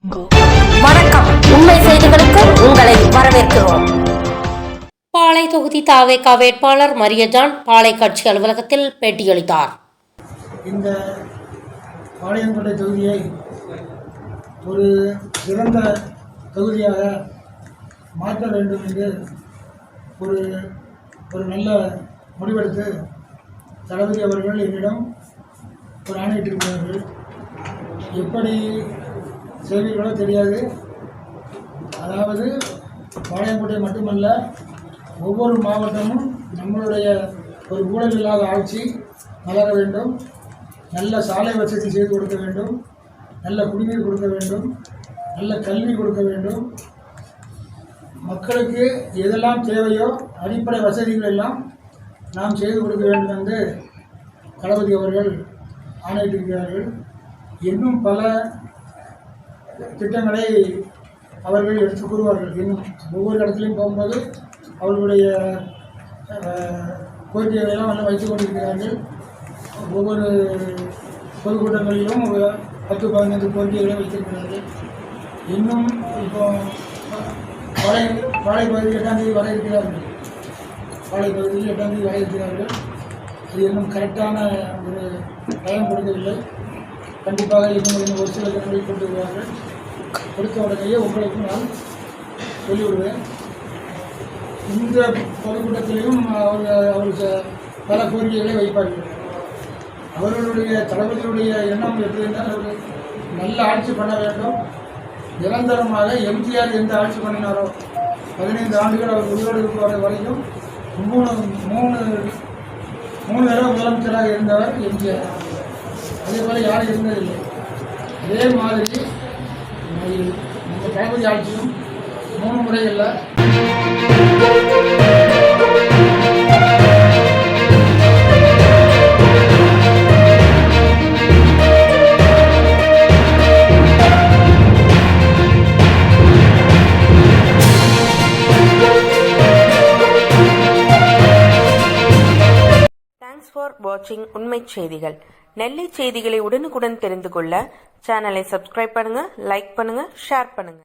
வணக்கம். உண்மை செய்திகளுக்கு உங்களை வரவேற்கிறோம். பாளை தொகுதி தாவேகா வேட்பாளர் மரியஜான் பாளை கட்சி அலுவலகத்தில் பேட்டியளித்தார். இந்த பாளையங்கோட்டை தொகுதியை ஒரு சிறந்த தொகுதியாக மாற்ற வேண்டும் என்று ஒரு நல்ல முடிவெடுத்து தளபதி அவர்கள் என்னிடம் ஒரு ஆணையிட்டிருக்கிறார்கள். எப்படி செய்வீர்களோ தெரியாது. அதாவது பாளையங்கோட்டை மட்டுமல்ல, ஒவ்வொரு மாவட்டமும் நம்மளுடைய ஒரு ஊழல் இல்லாத ஆட்சி மலர வேண்டும். நல்ல சாலை வசதி செய்து கொடுக்க வேண்டும், நல்ல குடிநீர் கொடுக்க வேண்டும், நல்ல கல்வி கொடுக்க வேண்டும். மக்களுக்கு எதெல்லாம் தேவையோ அடிப்படை வசதிகள் எல்லாம் நாம் செய்து கொடுக்க வேண்டும் என்று தளபதி அவர்கள் ஆணையிட்டிருக்கிறார்கள். இன்னும் பல திட்டங்களை அவர்கள் எடுத்து கூறுவார்கள். இன்னும் ஒவ்வொரு இடத்துலையும் போகும்போது அவர்களுடைய கோரிக்கைகளெல்லாம் வந்து வைத்துக் கொண்டிருக்கிறார்கள். ஒவ்வொரு பொதுக்கூட்டங்களிலும் 10-15 கோரிக்கைகளை வைத்திருக்கிறார்கள். இன்னும் இப்போ பாளை பகுதியில் 8ஆம் தேதி வர இருக்கிறார்கள். பாளை பகுதியில் 8ஆம் தேதி வர இருக்கிறார்கள். அது இன்னும் கரெக்டான ஒரு டைம் கொடுக்கவில்லை. கண்டிப்பாக இன்னும் ஒரு சில தினங்களில் கொண்டு வருவார்கள். கொடுத்த உடனேயே உங்களுக்கு நான் சொல்லிவிடுவேன். இந்த பொதுக்கூட்டத்திலையும் அவருக்கு பல கோரிக்கைகளை வைப்பார்கள். அவர்களுடைய தளபதியுடைய எண்ணம் எப்படி இருந்தால் அவர்கள் நல்ல ஆட்சி பண்ண வேண்டும். நிரந்தரமாக எம்ஜிஆர் எந்த ஆட்சி பண்ணினாரோ 15 ஆண்டுகள் அவர் உயிரோடு இருப்பவரை வரைக்கும் மூணு தடவை முதலமைச்சராக இருந்தவர் எம்ஜிஆர். அதே போல் யாரும் இருந்ததில்லை. அதே மாதிரி நம்ம தளபதி ஆட்சியும் 3 முறைகளில் தேங்க்ஸ் ஃபார் வாட்சிங் உண்மை செய்திகள். நெல்லை செய்திகளை உடனுக்குடன் தெரிந்து கொள்ள சேனலை சப்ஸ்கிரைப் பண்ணுங்க, லைக் பண்ணுங்க, ஷேர் பண்ணுங்க.